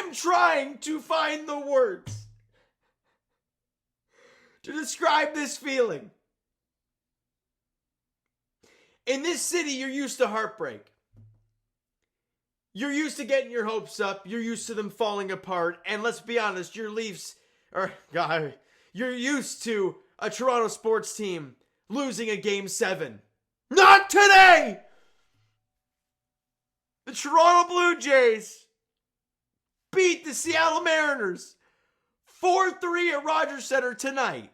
I'm trying to find the words to describe this feeling. In this city, you're used to heartbreak. You're used to getting your hopes up. You're used to them falling apart. And let's be honest, you're used to a Toronto sports team losing a Game 7. Not today! The Toronto Blue Jays beat the Seattle Mariners 4-3 at Rogers Center tonight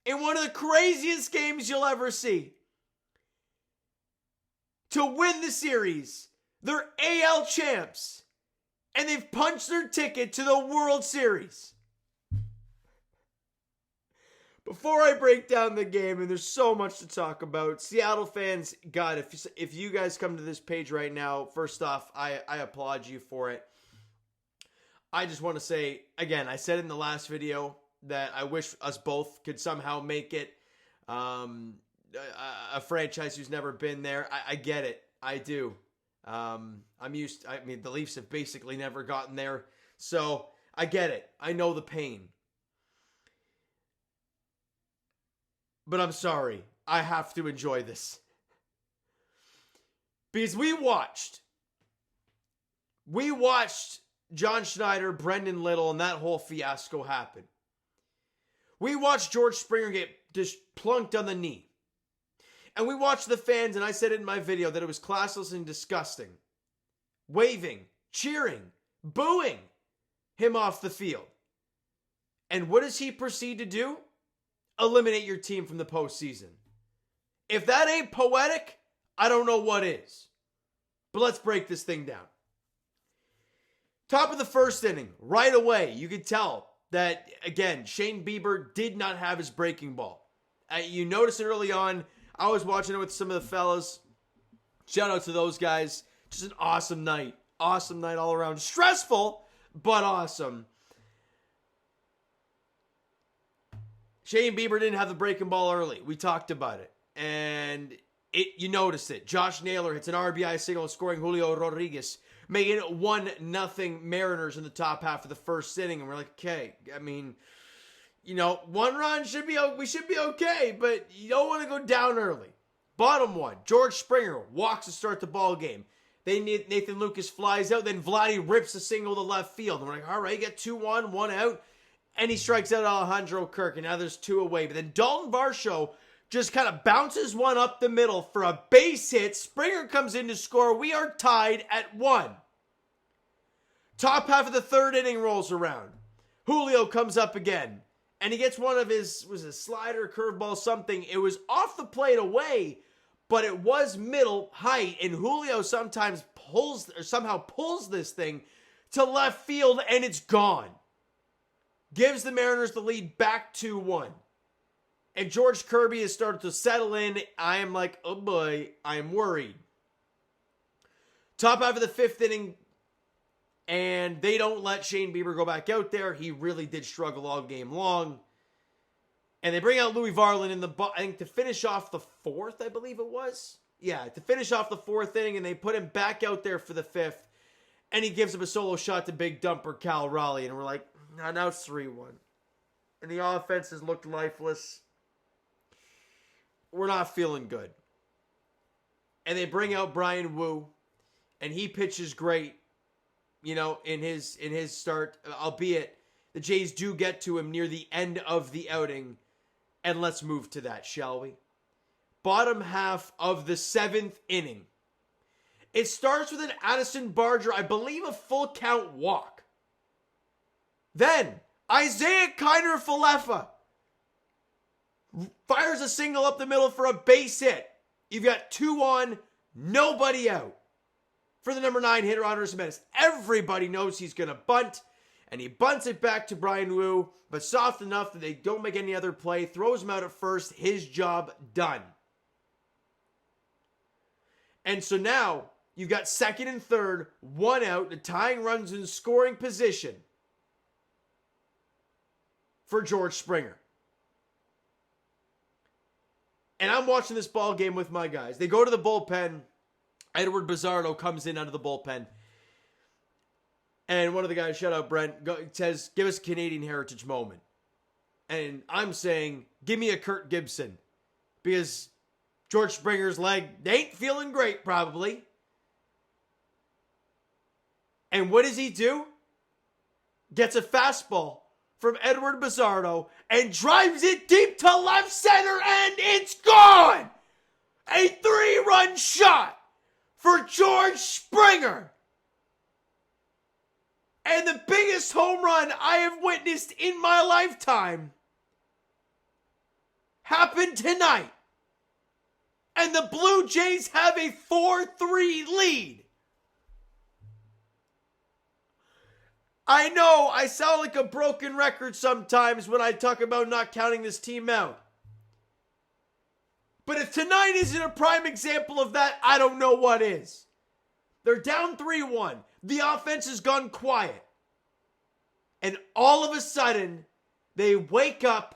in one of the craziest games you'll ever see. To win the series, they're AL champs, and they've punched their ticket to the World Series. Before I break down the game, and there's so much to talk about, Seattle fans, God, if you guys come to this page right now, first off, I applaud you for it. I just want to say, again, I said in the last video that I wish us both could somehow make it. A franchise who's never been there. I get it. I do. The Leafs have basically never gotten there. So I get it. I know the pain. But I'm sorry. I have to enjoy this. Because we watched John Schneider, Brendan Little, and that whole fiasco happen. We watched George Springer get just plunked on the knee. And we watched the fans, and I said it in my video, that it was classless and disgusting. Waving, cheering, booing him off the field. And what does he proceed to do? Eliminate your team from the postseason. If that ain't poetic, I don't know what is. But let's break this thing down. Top of the first inning, right away, you could tell that, again, Shane Bieber did not have his breaking ball. You notice it early on. I was watching it with some of the fellas. Shout out to those guys. Just an awesome night. Awesome night all around. Stressful, but awesome. Shane Bieber didn't have the breaking ball early. We talked about it. And you noticed it. Josh Naylor hits an RBI single scoring Julio Rodriguez, making it 1-0 Mariners in the top half of the first inning. And we're like, okay, I mean, one run we should be okay, but you don't want to go down early. Bottom one, George Springer walks to start the ball game. Nathan Lucas flies out, then Vladdy rips a single to left field. And we're like, all right, you get 2-1, 1 out. And he strikes out Alejandro Kirk, and now there's 2 away. But then Dalton Varsho just kind of bounces one up the middle for a base hit. Springer comes in to score. We are tied at 1. Top half of the third inning rolls around. Julio comes up again. And he gets one of his, was it a slider, curveball, something. It was off the plate away, but it was middle height. And Julio somehow pulls this thing to left field, and it's gone. Gives the Mariners the lead back 2-1. And George Kirby has started to settle in. I am like, oh boy, I am worried. Top half of the fifth inning, and they don't let Shane Bieber go back out there. He really did struggle all game long. And they bring out Louis Varland in I think to finish off the fourth, I believe it was. Yeah, to finish off the fourth inning, and they put him back out there for the fifth. And he gives him a solo shot to big dumper Cal Raleigh. And we're like, now it's 3-1. And the offense has looked lifeless. We're not feeling good. And they bring out Brian Wu. And he pitches great, in his start. Albeit, the Jays do get to him near the end of the outing. And let's move to that, shall we? Bottom half of the 7th inning. It starts with an Addison Barger, I believe a full count walk. Then, Isaiah Kiner Falefa fires a single up the middle for a base hit. You've got 2 on, nobody out. For the number 9 hitter, Andres Jimenez. Everybody knows he's going to bunt. And he bunts it back to Brian Wu, but soft enough that they don't make any other play. Throws him out at first. His job done. And so now, you've got second and third, 1 out, the tying runs in scoring position for George Springer. And I'm watching this ball game with my guys. They go to the bullpen. Edward Bizardo comes in out of the bullpen. And one of the guys, shout out Brent, says, give us a Canadian heritage moment. And I'm saying, give me a Kurt Gibson. Because George Springer's leg ain't feeling great, probably. And what does he do? Gets a fastball from Edward Bizzardo and drives it deep to left center, and it's gone! A 3-run shot for George Springer. And the biggest home run I have witnessed in my lifetime happened tonight. And the Blue Jays have a 4-3 lead. I know I sound like a broken record sometimes when I talk about not counting this team out. But if tonight isn't a prime example of that, I don't know what is. They're down 3-1. The offense has gone quiet. And all of a sudden, they wake up.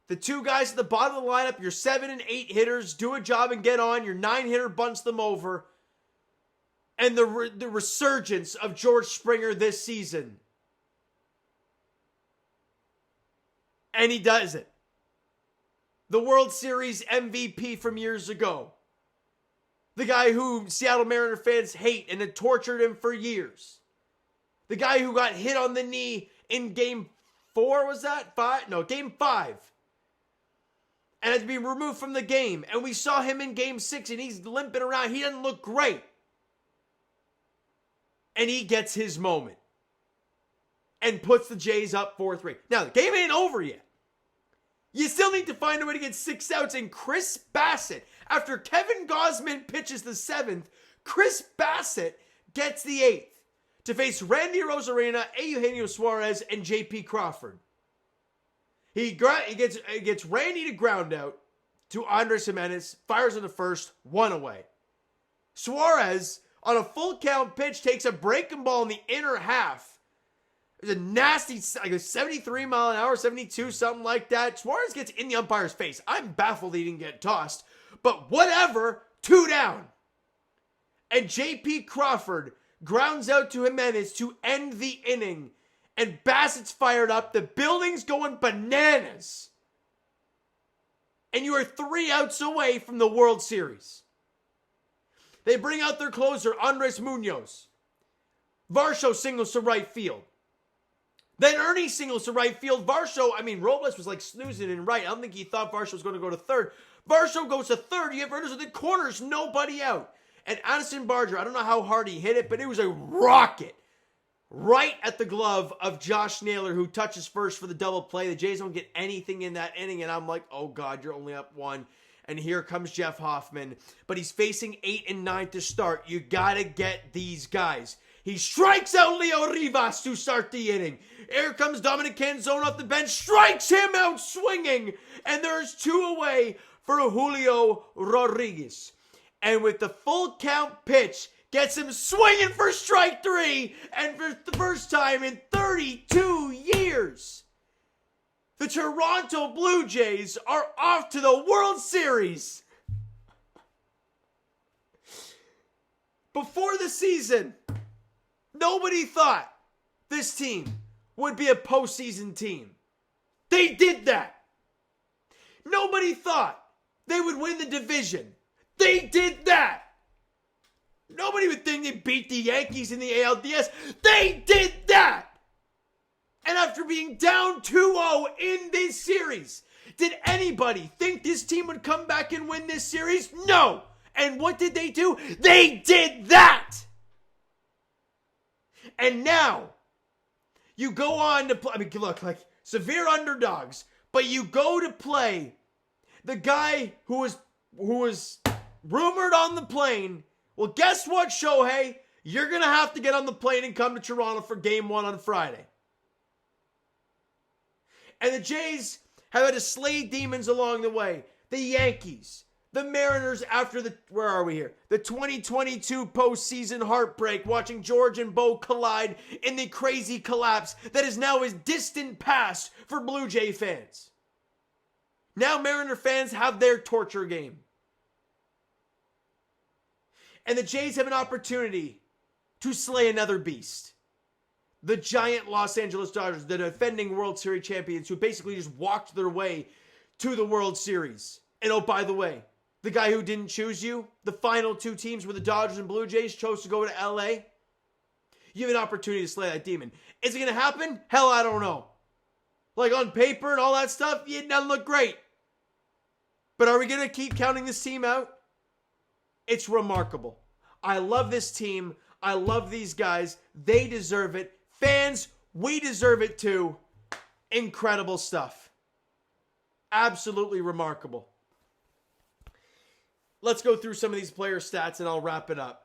The two guys at the bottom of the lineup, your 7 and 8 hitters, do a job and get on. Your 9-hitter bunts them over. And the resurgence of George Springer this season. And he does it. The World Series MVP from years ago. The guy who Seattle Mariner fans hate and had tortured him for years. The guy who got hit on the knee in Game 4, was that? 5? No, Game 5. And had to be removed from the game. And we saw him in Game 6 and he's limping around. He doesn't look great. And he gets his moment. And puts the Jays up 4-3. Now, the game ain't over yet. You still need to find a way to get 6 outs. And Chris Bassett, after Kevin Gausman pitches the 7th, Chris Bassett gets the 8th to face Randy Rosarena, Eugenio Suarez, and J.P. Crawford. He gets Randy to ground out to Andres Jimenez, fires in the first, 1 away. Suarez, on a full count pitch, takes a breaking ball in the inner half. It's a nasty, like a 73 mile an hour, 72, something like that. Suarez gets in the umpire's face. I'm baffled he didn't get tossed. But whatever, 2 down. And J.P. Crawford grounds out to Jimenez to end the inning. And Bassett's fired up. The building's going bananas. And you are 3 outs away from the World Series. They bring out their closer, Andres Munoz. Varsho singles to right field. Then Ernie singles to right field. Robles was like snoozing in right. I don't think he thought Varsho was going to go to third. Varsho goes to third. You have runners in the corners, nobody out. And Addison Barger, I don't know how hard he hit it, but it was a rocket. Right at the glove of Josh Naylor, who touches first for the double play. The Jays don't get anything in that inning, and I'm like, oh God, you're only up 1. And here comes Jeff Hoffman. But he's facing 8 and 9 to start. You gotta get these guys. He strikes out Leo Rivas to start the inning. Here comes Dominic Canzone off the bench, strikes him out swinging. And there's 2 away for Julio Rodriguez. And with the full count pitch, gets him swinging for strike 3. And for the first time in 32 years, the Toronto Blue Jays are off to the World Series. Before the season, nobody thought this team would be a postseason team. They did that. Nobody thought they would win the division. They did that. Nobody would think they beat the Yankees in the ALDS. They did that. And after being down 2-0 in this series, did anybody think this team would come back and win this series? No. And what did they do? They did that. And now, you go on to play, look, like severe underdogs, but you go to play the guy who was rumored on the plane. Well, guess what, Shohei? You're going to have to get on the plane and come to Toronto for Game 1 on Friday. And the Jays have had to slay demons along the way. The Yankees, the Mariners after the 2022 postseason heartbreak, watching George and Bo collide in the crazy collapse that is now a distant past for Blue Jay fans. Now Mariner fans have their torture game. And the Jays have an opportunity to slay another beast. The giant Los Angeles Dodgers, the defending World Series champions, who basically just walked their way to the World Series. And oh, by the way, the guy who didn't choose you, the final two teams were the Dodgers and Blue Jays, chose to go to LA. You have an opportunity to slay that demon. Is it going to happen? Hell, I don't know. Like on paper and all that stuff, it doesn't look great. But are we going to keep counting this team out? It's remarkable. I love this team. I love these guys. They deserve it. Fans, we deserve it too. Incredible stuff. Absolutely remarkable. Let's go through some of these player stats and I'll wrap it up.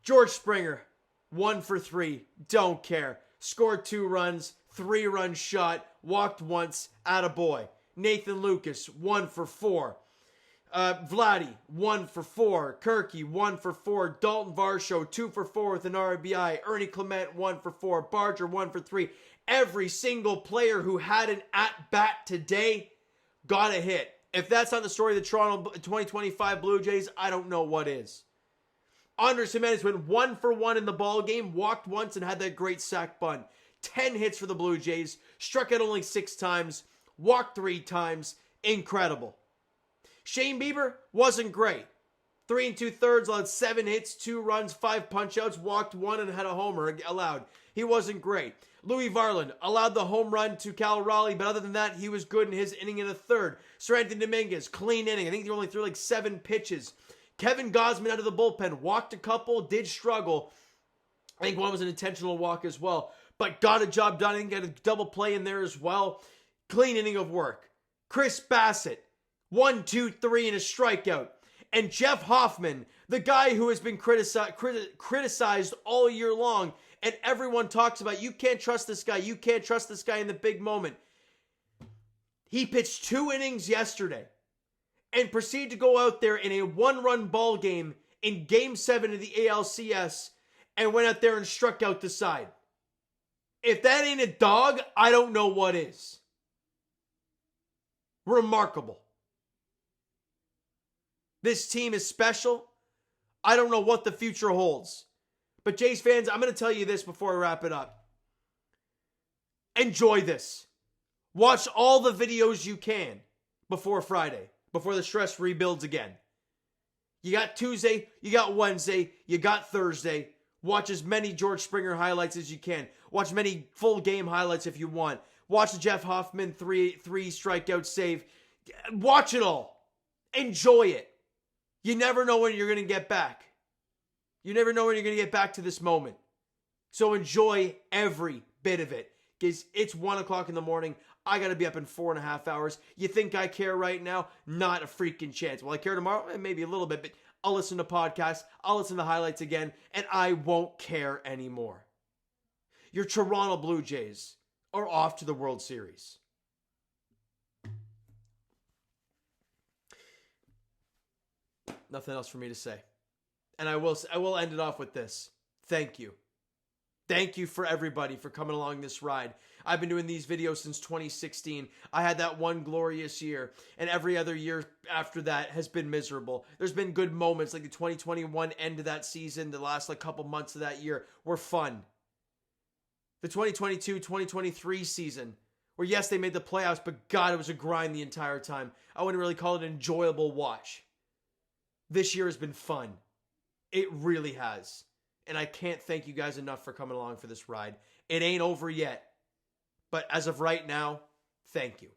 George Springer, 1 for 3. Don't care. Scored 2 runs, 3-run shot, walked once, attaboy. Nathan Lucas, 1 for 4. Vladdy, 1 for 4. Kirky, 1 for 4. Dalton Varsho, 2 for 4 with an RBI. Ernie Clement, 1 for 4. Barger, 1 for 3. Every single player who had an at-bat today got a hit. If that's not the story of the Toronto 2025 Blue Jays, I don't know what is. Andres Gimenez went 1 for 1 in the ball game, walked once and had that great sac bunt. 10 hits for the Blue Jays, struck out only 6 times, walked 3 times. Incredible. Shane Bieber wasn't great. 3 2/3, allowed 7 hits, 2 runs, 5 punch-outs, walked 1 and had a homer allowed. He wasn't great. Louis Varland allowed the home run to Cal Raleigh, but other than that, he was good in his inning in the 3rd. Seranthony Dominguez, clean inning. I think he only threw like 7 pitches. Kevin Gausman out of the bullpen, walked a couple, did struggle. I think one was an intentional walk as well, but got a job done. I think got a double play in there as well. Clean inning of work. Chris Bassett, 1, 2, 3 and a strikeout. And Jeff Hoffman, the guy who has been criticized all year long, and everyone talks about, you can't trust this guy, you can't trust this guy in the big moment. He pitched 2 innings yesterday and proceeded to go out there in a 1-run ball game in Game 7 of the ALCS and went out there and struck out the side. If that ain't a dog, I don't know what is. Remarkable. This team is special. I don't know what the future holds. But Jays fans, I'm going to tell you this before I wrap it up. Enjoy this. Watch all the videos you can before Friday, before the stress rebuilds again. You got Tuesday, you got Wednesday, you got Thursday. Watch as many George Springer highlights as you can. Watch many full game highlights if you want. Watch the Jeff Hoffman three strikeout save. Watch it all. Enjoy it. You never know when you're going to get back. You never know when you're going to get back to this moment. So enjoy every bit of it. Because it's 1 o'clock in the morning. I got to be up in 4.5 hours. You think I care right now? Not a freaking chance. Will I care tomorrow? Maybe a little bit, but I'll listen to podcasts. I'll listen to highlights again, and I won't care anymore. Your Toronto Blue Jays are off to the World Series. Nothing else for me to say. And I will end it off with this. Thank you. Thank you for everybody for coming along this ride. I've been doing these videos since 2016. I had that one glorious year, and every other year after that has been miserable. There's been good moments, like the 2021 end of that season, the last couple months of that year were fun. The 2022-2023 season, where yes, they made the playoffs, but God, it was a grind the entire time. I wouldn't really call it an enjoyable watch. This year has been fun. It really has. And I can't thank you guys enough for coming along for this ride. It ain't over yet. But as of right now, thank you.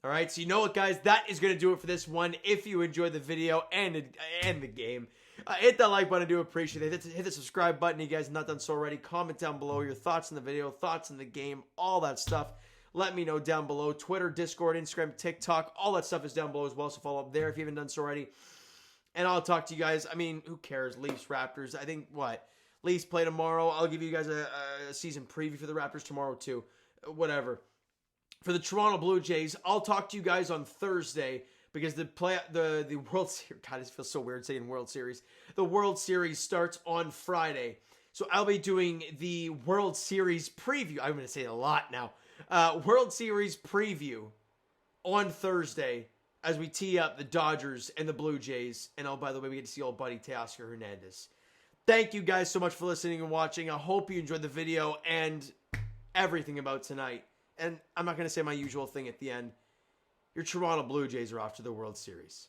All right, so you know what, guys? That is going to do it for this one. If you enjoyed the video and the game, hit that like button. I do appreciate it. Hit the subscribe button if you guys have not done so already. Comment down below your thoughts on the video, thoughts on the game, all that stuff. Let me know down below. Twitter, Discord, Instagram, TikTok, all that stuff is down below as well. So follow up there if you haven't done so already. And I'll talk to you guys. I mean, who cares? Leafs, Raptors. I think, Leafs play tomorrow. I'll give you guys a season preview for the Raptors tomorrow too. Whatever. For the Toronto Blue Jays, I'll talk to you guys on Thursday because the World Series, God, it feels so weird saying World Series. The World Series starts on Friday. So I'll be doing the World Series preview. I'm going to say it a lot now. World Series preview on Thursday as we tee up the Dodgers and the Blue Jays. And oh, by the way, we get to see old buddy Teoscar Hernandez. Thank you guys so much for listening and watching. I hope you enjoyed the video and everything about tonight. And I'm not going to say my usual thing at the end. Your Toronto Blue Jays are off to the World Series.